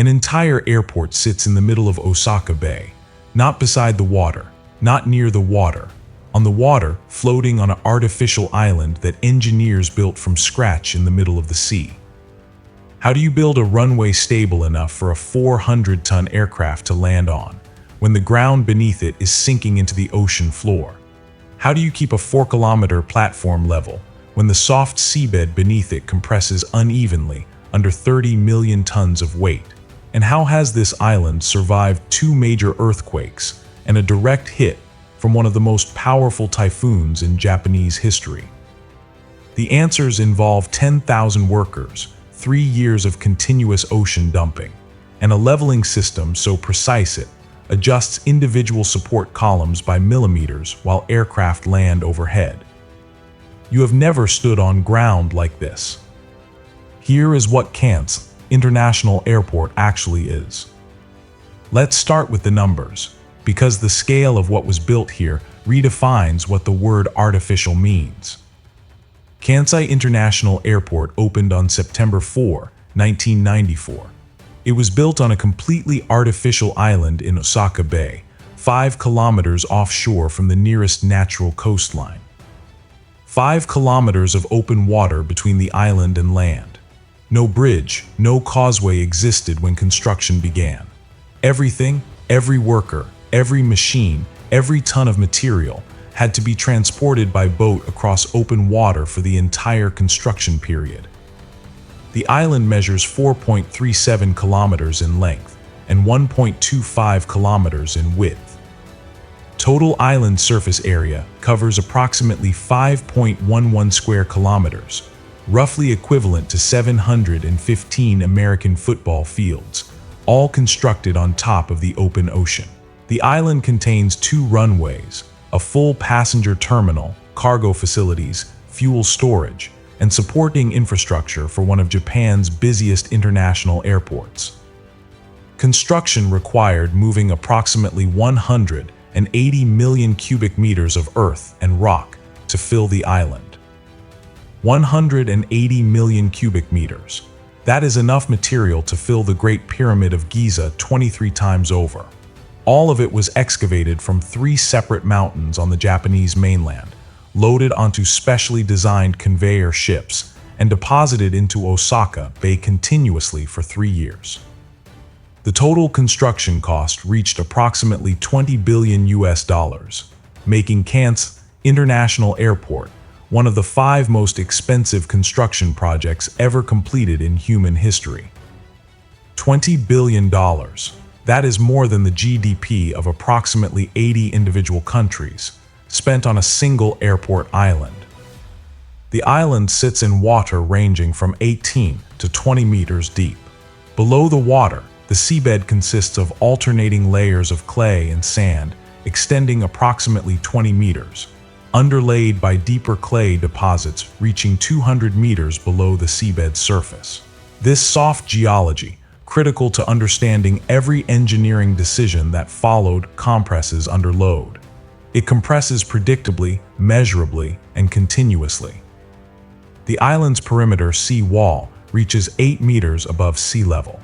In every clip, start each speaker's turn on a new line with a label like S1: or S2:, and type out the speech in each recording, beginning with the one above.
S1: An entire airport sits in the middle of Osaka Bay, not beside the water, not near the water. On the water, floating on an artificial island that engineers built from scratch in the middle of the sea. How do you build a runway stable enough for a 400-ton aircraft to land on, when the ground beneath it is sinking into the ocean floor? How do you keep a 4-kilometer platform level, when the soft seabed beneath it compresses unevenly under 30 million tons of weight? And how has this island survived 2 major earthquakes and a direct hit from one of the most powerful typhoons in Japanese history? The answers involve 10,000 workers, 3 years of continuous ocean dumping, and a leveling system so precise it adjusts individual support columns by millimeters while aircraft land overhead. You have never stood on ground like this. Here is what Kansai International Airport actually is. Let's start with the numbers, because the scale of what was built here redefines what the word artificial means. Kansai International Airport opened on September 4, 1994. It was built on a completely artificial island in Osaka Bay, 5 kilometers offshore from the nearest natural coastline. 5 kilometers of open water between the island and land. No bridge, no causeway existed when construction began. Everything, every worker, every machine, every ton of material had to be transported by boat across open water for the entire construction period. The island measures 4.37 kilometers in length and 1.25 kilometers in width. Total island surface area covers approximately 5.11 square kilometers, roughly equivalent to 715 American football fields, all constructed on top of the open ocean. The island contains 2 runways, a full passenger terminal, cargo facilities, fuel storage, and supporting infrastructure for one of Japan's busiest international airports. Construction required moving approximately 180 million cubic meters of earth and rock to fill the island. 180 million cubic meters. That is enough material to fill the Great Pyramid of Giza 23 times over. All of it was excavated from 3 separate mountains on the Japanese mainland, loaded onto specially designed conveyor ships, and deposited into Osaka Bay continuously for 3 years. The total construction cost reached approximately $20 billion, making Kansai International Airport one of the 5 most expensive construction projects ever completed in human history. $20 billion. That is more than the GDP of approximately 80 individual countries, spent on a single airport island. The island sits in water ranging from 18 to 20 meters deep. Below the water, the seabed consists of alternating layers of clay and sand extending approximately 20 meters, underlaid by deeper clay deposits reaching 200 meters below the seabed surface. This soft geology, critical to understanding every engineering decision that followed, compresses under load. It compresses predictably, measurably, and continuously. The island's perimeter sea wall reaches 8 meters above sea level.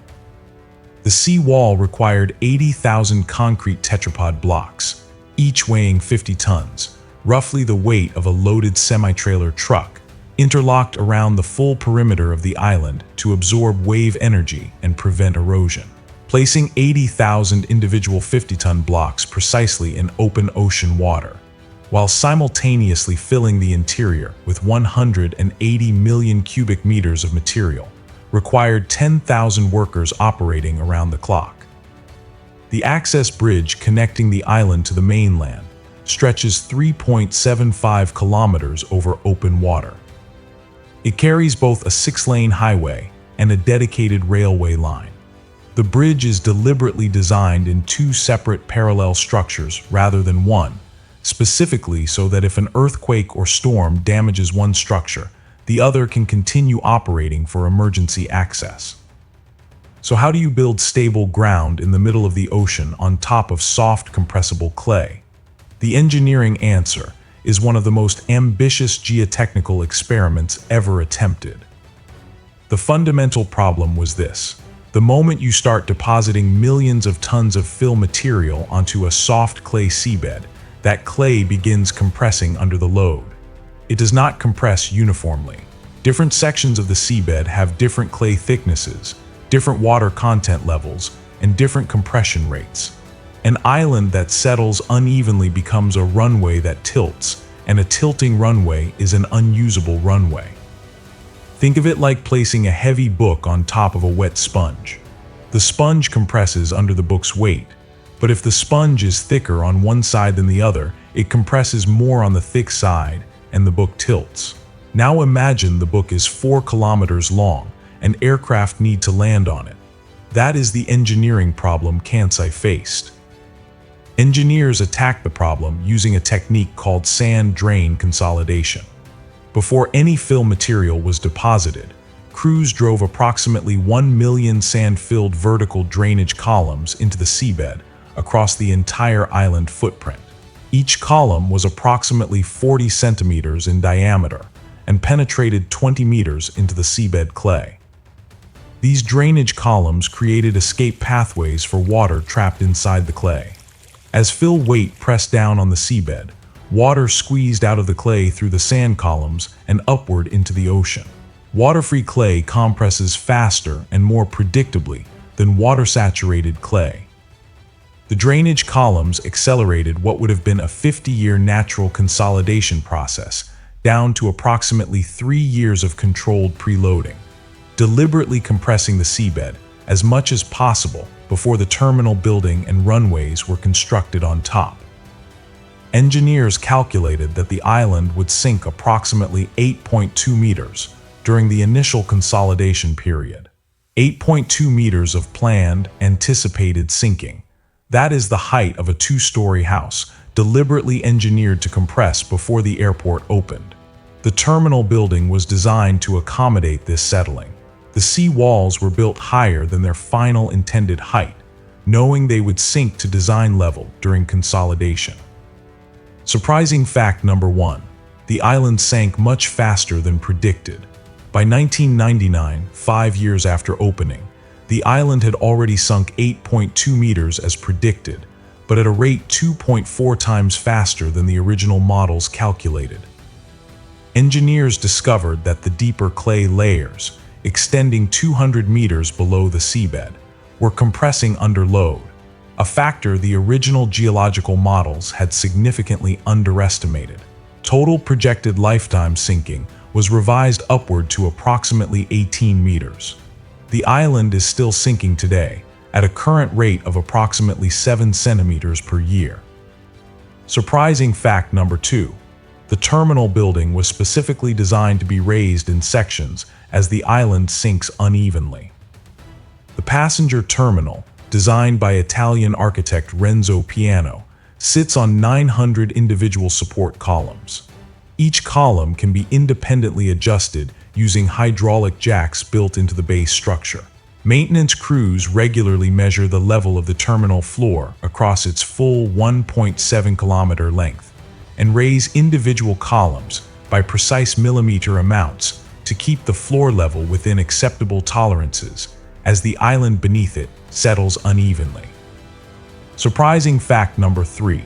S1: The sea wall required 80,000 concrete tetrapod blocks, each weighing 50 tons, roughly the weight of a loaded semi-trailer truck, interlocked around the full perimeter of the island to absorb wave energy and prevent erosion, placing 80,000 individual 50-ton blocks precisely in open ocean water, while simultaneously filling the interior with 180 million cubic meters of material, required 10,000 workers operating around the clock. The access bridge connecting the island to the mainland stretches 3.75 kilometers over open water. It carries both a 6-lane highway and a dedicated railway line. The bridge is deliberately designed in 2 separate parallel structures rather than one, specifically so that if an earthquake or storm damages one structure, the other can continue operating for emergency access. So how do you build stable ground in the middle of the ocean on top of soft compressible clay? The engineering answer is one of the most ambitious geotechnical experiments ever attempted. The fundamental problem was this: The moment you start depositing millions of tons of fill material onto a soft clay seabed, that clay begins compressing under the load. It does not compress uniformly. Different sections of the seabed have different clay thicknesses, different water content levels, and different compression rates. An island that settles unevenly becomes a runway that tilts, and a tilting runway is an unusable runway. Think of it like placing a heavy book on top of a wet sponge. The sponge compresses under the book's weight, but if the sponge is thicker on one side than the other, it compresses more on the thick side, and the book tilts. Now imagine the book is 4 kilometers long, and aircraft need to land on it. That is the engineering problem Kansai faced. Engineers attacked the problem using a technique called sand drain consolidation. Before any fill material was deposited, crews drove approximately 1 million sand-filled vertical drainage columns into the seabed across the entire island footprint. Each column was approximately 40 centimeters in diameter and penetrated 20 meters into the seabed clay. These drainage columns created escape pathways for water trapped inside the clay. As fill weight pressed down on the seabed, water squeezed out of the clay through the sand columns and upward into the ocean. Water-free clay compresses faster and more predictably than water-saturated clay. The drainage columns accelerated what would have been a 50-year natural consolidation process down to approximately 3 years of controlled preloading, deliberately compressing the seabed as much as possible before the terminal building and runways were constructed on top. Engineers calculated that the island would sink approximately 8.2 meters during the initial consolidation period. 8.2 meters of planned, anticipated sinking. That is the height of a 2-story house, deliberately engineered to compress before the airport opened. The terminal building was designed to accommodate this settling. The sea walls were built higher than their final intended height, knowing they would sink to design level during consolidation. Surprising fact number 1. The island sank much faster than predicted. By 1999, 5 years after opening, the island had already sunk 8.2 meters as predicted, but at a rate 2.4 times faster than the original models calculated. Engineers discovered that the deeper clay layers, extending 200 meters below the seabed, were compressing under load, a factor the original geological models had significantly underestimated. Total projected lifetime sinking was revised upward to approximately 18 meters. The island is still sinking today, at a current rate of approximately 7 centimeters per year. Surprising fact number 2. The terminal building was specifically designed to be raised in sections as the island sinks unevenly. The passenger terminal, designed by Italian architect Renzo Piano, sits on 900 individual support columns. Each column can be independently adjusted using hydraulic jacks built into the base structure. Maintenance crews regularly measure the level of the terminal floor across its full 1.7-kilometer length and raise individual columns by precise millimeter amounts to keep the floor level within acceptable tolerances as the island beneath it settles unevenly. Surprising fact number 3.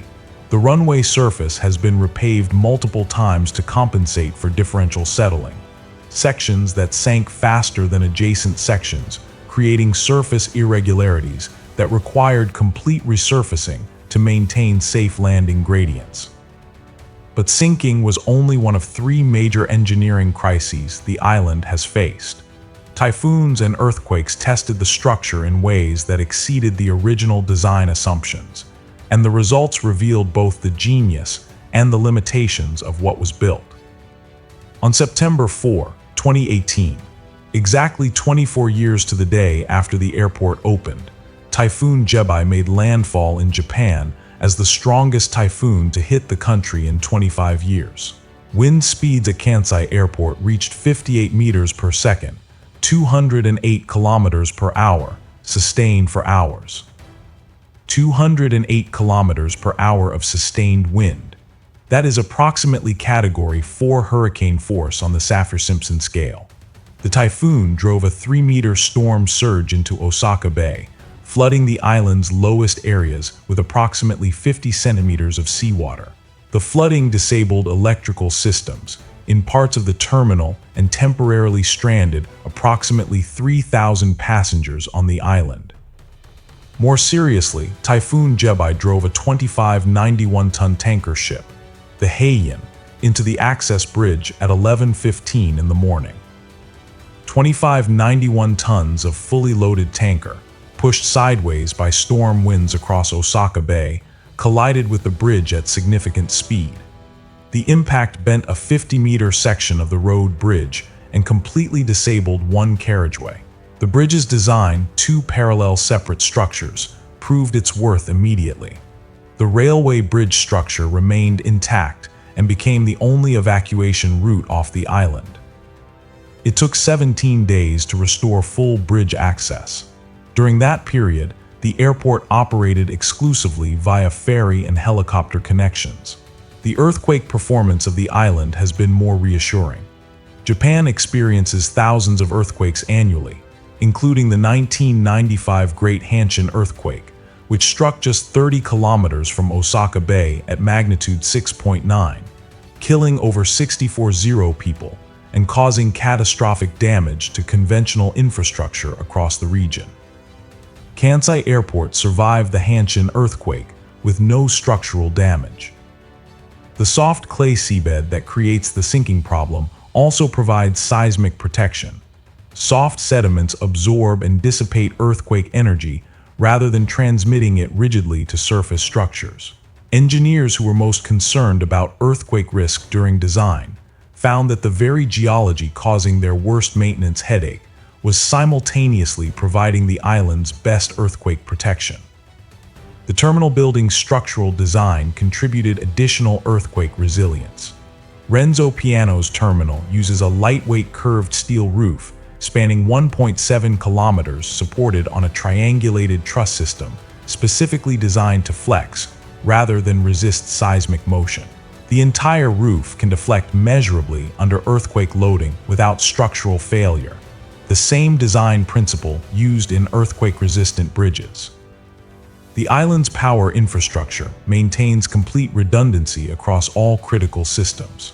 S1: The runway surface has been repaved multiple times to compensate for differential settling. Sections that sank faster than adjacent sections, creating surface irregularities that required complete resurfacing to maintain safe landing gradients. But sinking was only one of 3 major engineering crises the island has faced. Typhoons and earthquakes tested the structure in ways that exceeded the original design assumptions, and the results revealed both the genius and the limitations of what was built. On September 4, 2018, exactly 24 years to the day after the airport opened, Typhoon Jebi made landfall in Japan as the strongest typhoon to hit the country in 25 years. Wind speeds at Kansai Airport reached 58 meters per second, 208 kilometers per hour, sustained for hours. 208 kilometers per hour of sustained wind. That is approximately Category 4 hurricane force on the Saffir-Simpson scale. The typhoon drove a 3-meter storm surge into Osaka Bay, flooding the island's lowest areas with approximately 50 centimeters of seawater. The flooding disabled electrical systems in parts of the terminal and temporarily stranded approximately 3,000 passengers on the island. More seriously, Typhoon Jebi drove a 25 91-ton tanker ship, the Heian, into the access bridge at 11:15 in the morning. 25 91 tons of fully loaded tanker, pushed sideways by storm winds across Osaka Bay, collided with the bridge at significant speed. The impact bent a 50-meter section of the road bridge and completely disabled one carriageway. The bridge's design, 2 parallel separate structures, proved its worth immediately. The railway bridge structure remained intact and became the only evacuation route off the island. It took 17 days to restore full bridge access. During that period, the airport operated exclusively via ferry and helicopter connections. The earthquake performance of the island has been more reassuring. Japan experiences thousands of earthquakes annually, including the 1995 Great Hanshin earthquake, which struck just 30 kilometers from Osaka Bay at magnitude 6.9, killing over 64 people and causing catastrophic damage to conventional infrastructure across the region. Kansai Airport survived the Hanshin earthquake with no structural damage. The soft clay seabed that creates the sinking problem also provides seismic protection. Soft sediments absorb and dissipate earthquake energy rather than transmitting it rigidly to surface structures. Engineers who were most concerned about earthquake risk during design found that the very geology causing their worst maintenance headache was simultaneously providing the island's best earthquake protection. The terminal building's structural design contributed additional earthquake resilience. Renzo Piano's terminal uses a lightweight curved steel roof spanning 1.7 kilometers supported on a triangulated truss system specifically designed to flex rather than resist seismic motion. The entire roof can deflect measurably under earthquake loading without structural failure, the same design principle used in earthquake-resistant bridges. The island's power infrastructure maintains complete redundancy across all critical systems.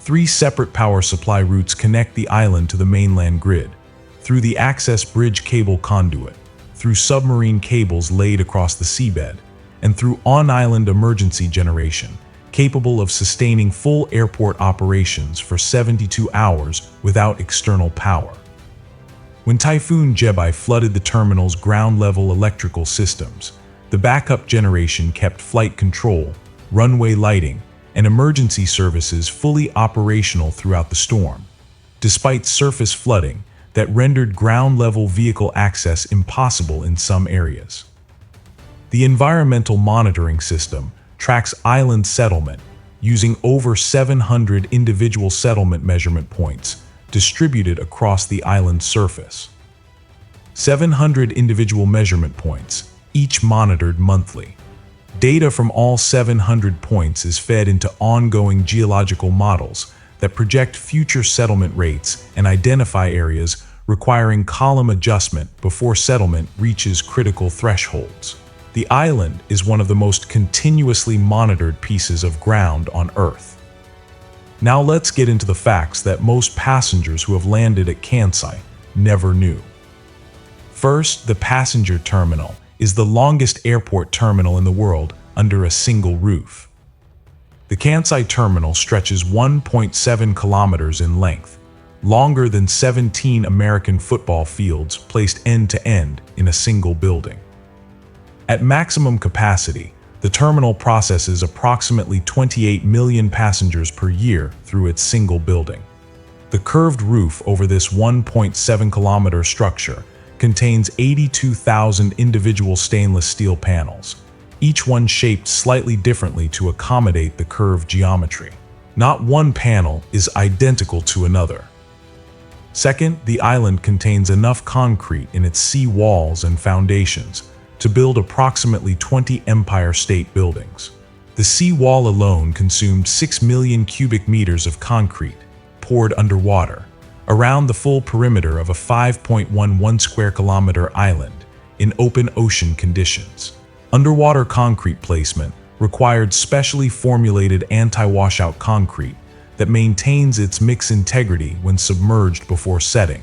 S1: 3 separate power supply routes connect the island to the mainland grid, through the access bridge cable conduit, through submarine cables laid across the seabed, and through on-island emergency generation, capable of sustaining full airport operations for 72 hours without external power. When Typhoon Jebi flooded the terminal's ground-level electrical systems, the backup generation kept flight control, runway lighting, and emergency services fully operational throughout the storm, despite surface flooding that rendered ground-level vehicle access impossible in some areas. The environmental monitoring system tracks island settlement using over 700 individual settlement measurement points distributed across the island's surface. 700 individual measurement points, each monitored monthly. Data from all 700 points is fed into ongoing geological models that project future settlement rates and identify areas requiring column adjustment before settlement reaches critical thresholds. The island is one of the most continuously monitored pieces of ground on Earth. Now let's get into the facts that most passengers who have landed at Kansai never knew. First, the passenger terminal is the longest airport terminal in the world under a single roof. The Kansai terminal stretches 1.7 kilometers in length, longer than 17 American football fields placed end to end in a single building. At maximum capacity, the terminal processes approximately 28 million passengers per year through its single building. The curved roof over this 1.7-kilometer structure contains 82,000 individual stainless steel panels, each one shaped slightly differently to accommodate the curved geometry. Not one panel is identical to another. Second, the island contains enough concrete in its sea walls and foundations to build approximately 20 Empire State Buildings. The sea wall alone consumed 6 million cubic meters of concrete, poured underwater, around the full perimeter of a 5.11 square kilometer island in open ocean conditions. Underwater concrete placement required specially formulated anti-washout concrete that maintains its mix integrity when submerged before setting,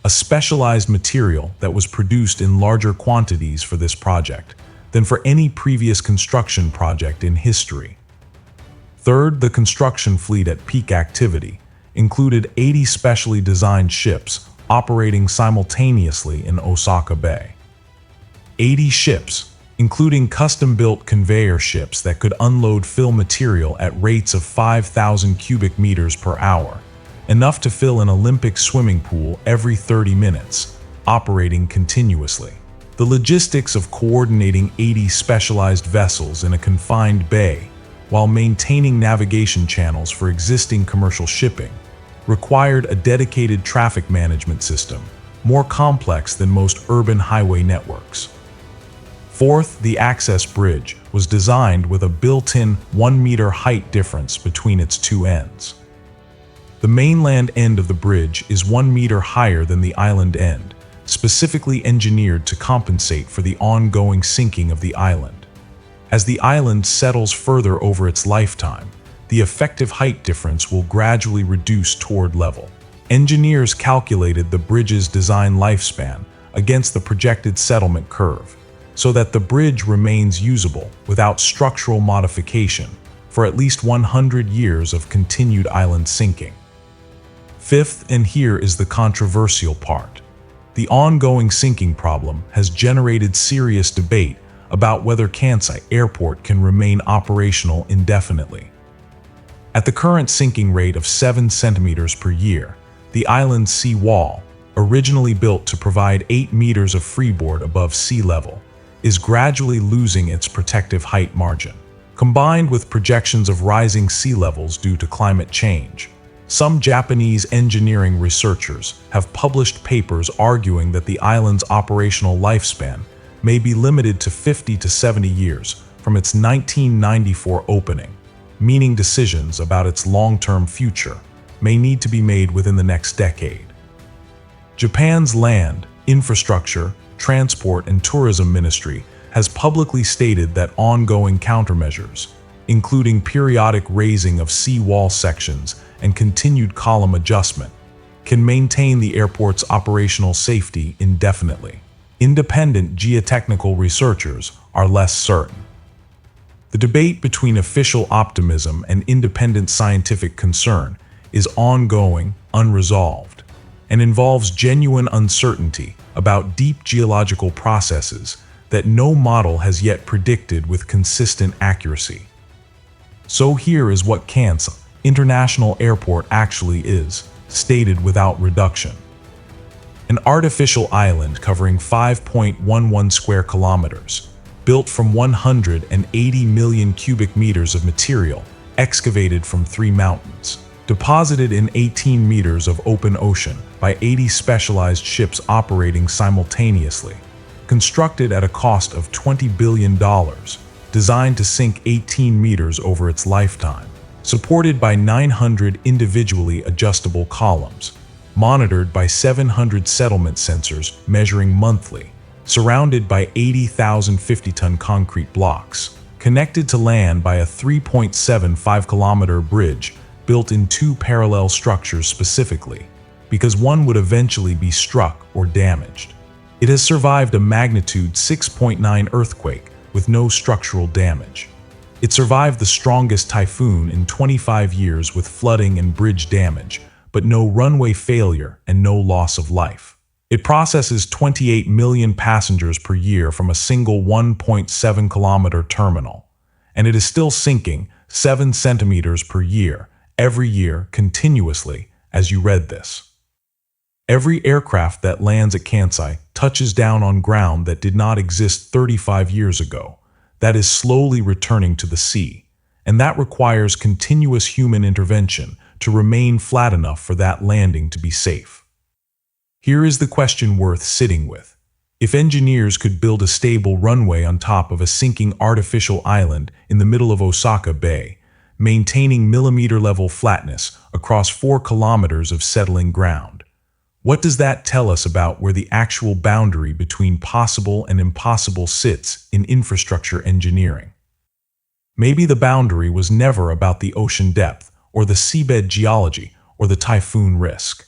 S1: a specialized material that was produced in larger quantities for this project than for any previous construction project in history. Third, the construction fleet at peak activity included 80 specially designed ships operating simultaneously in Osaka Bay. 80 ships, including custom-built conveyor ships that could unload fill material at rates of 5,000 cubic meters per hour, enough to fill an Olympic swimming pool every 30 minutes, operating continuously. The logistics of coordinating 80 specialized vessels in a confined bay while maintaining navigation channels for existing commercial shipping required a dedicated traffic management system, more complex than most urban highway networks. Fourth, the access bridge was designed with a built-in 1-meter height difference between its two ends. The mainland end of the bridge is 1 meter higher than the island end, specifically engineered to compensate for the ongoing sinking of the island. As the island settles further over its lifetime, the effective height difference will gradually reduce toward level. Engineers calculated the bridge's design lifespan against the projected settlement curve, so that the bridge remains usable without structural modification for at least 100 years of continued island sinking. Fifth, and here is the controversial part, the ongoing sinking problem has generated serious debate about whether Kansai Airport can remain operational indefinitely. At the current sinking rate of 7 centimeters per year, the island's sea wall, originally built to provide 8 meters of freeboard above sea level, is gradually losing its protective height margin. Combined with projections of rising sea levels due to climate change, some Japanese engineering researchers have published papers arguing that the island's operational lifespan may be limited to 50 to 70 years from its 1994 opening, meaning decisions about its long-term future may need to be made within the next decade. Japan's Land, Infrastructure, Transport and Tourism Ministry has publicly stated that ongoing countermeasures, including periodic raising of sea-wall sections and continued column adjustment, can maintain the airport's operational safety indefinitely. Independent geotechnical researchers are less certain. The debate between official optimism and independent scientific concern is ongoing, unresolved, and involves genuine uncertainty about deep geological processes that no model has yet predicted with consistent accuracy. So here is what Kansai International Airport actually is, stated without reduction. An artificial island covering 5.11 square kilometers, built from 180 million cubic meters of material excavated from 3 mountains, deposited in 18 meters of open ocean by 80 specialized ships operating simultaneously, constructed at a cost of $20 billion, designed to sink 18 meters over its lifetime, supported by 900 individually adjustable columns, monitored by 700 settlement sensors measuring monthly, surrounded by 80,000 50-ton concrete blocks, connected to land by a 3.75-kilometer bridge built in 2 parallel structures specifically, because one would eventually be struck or damaged. It has survived a magnitude 6.9 earthquake with no structural damage. It survived the strongest typhoon in 25 years with flooding and bridge damage, but no runway failure and no loss of life. It processes 28 million passengers per year from a single 1.7-kilometer terminal, and it is still sinking 7 centimeters per year, every year, continuously, as you read this. Every aircraft that lands at Kansai touches down on ground that did not exist 35 years ago, that is slowly returning to the sea, and that requires continuous human intervention to remain flat enough for that landing to be safe. Here is the question worth sitting with. If engineers could build a stable runway on top of a sinking artificial island in the middle of Osaka Bay, maintaining millimeter-level flatness across 4 kilometers of settling ground. What does that tell us about where the actual boundary between possible and impossible sits in infrastructure engineering? Maybe the boundary was never about the ocean depth, or the seabed geology, or the typhoon risk.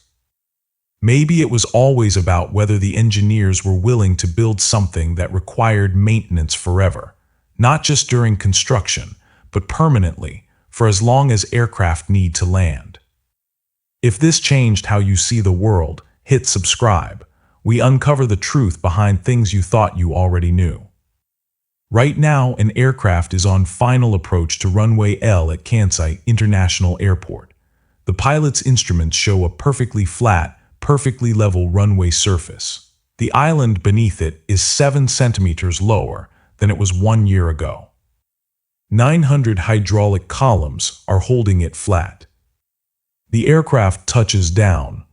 S1: Maybe it was always about whether the engineers were willing to build something that required maintenance forever, not just during construction, but permanently, for as long as aircraft need to land. If this changed how you see the world, hit subscribe. We uncover the truth behind things you thought you already knew. Right now, an aircraft is on final approach to runway L at Kansai International Airport. The pilot's instruments show a perfectly flat, perfectly level runway surface. The island beneath it is 7 centimeters lower than it was 1 year ago. 900 hydraulic columns are holding it flat. The aircraft touches down,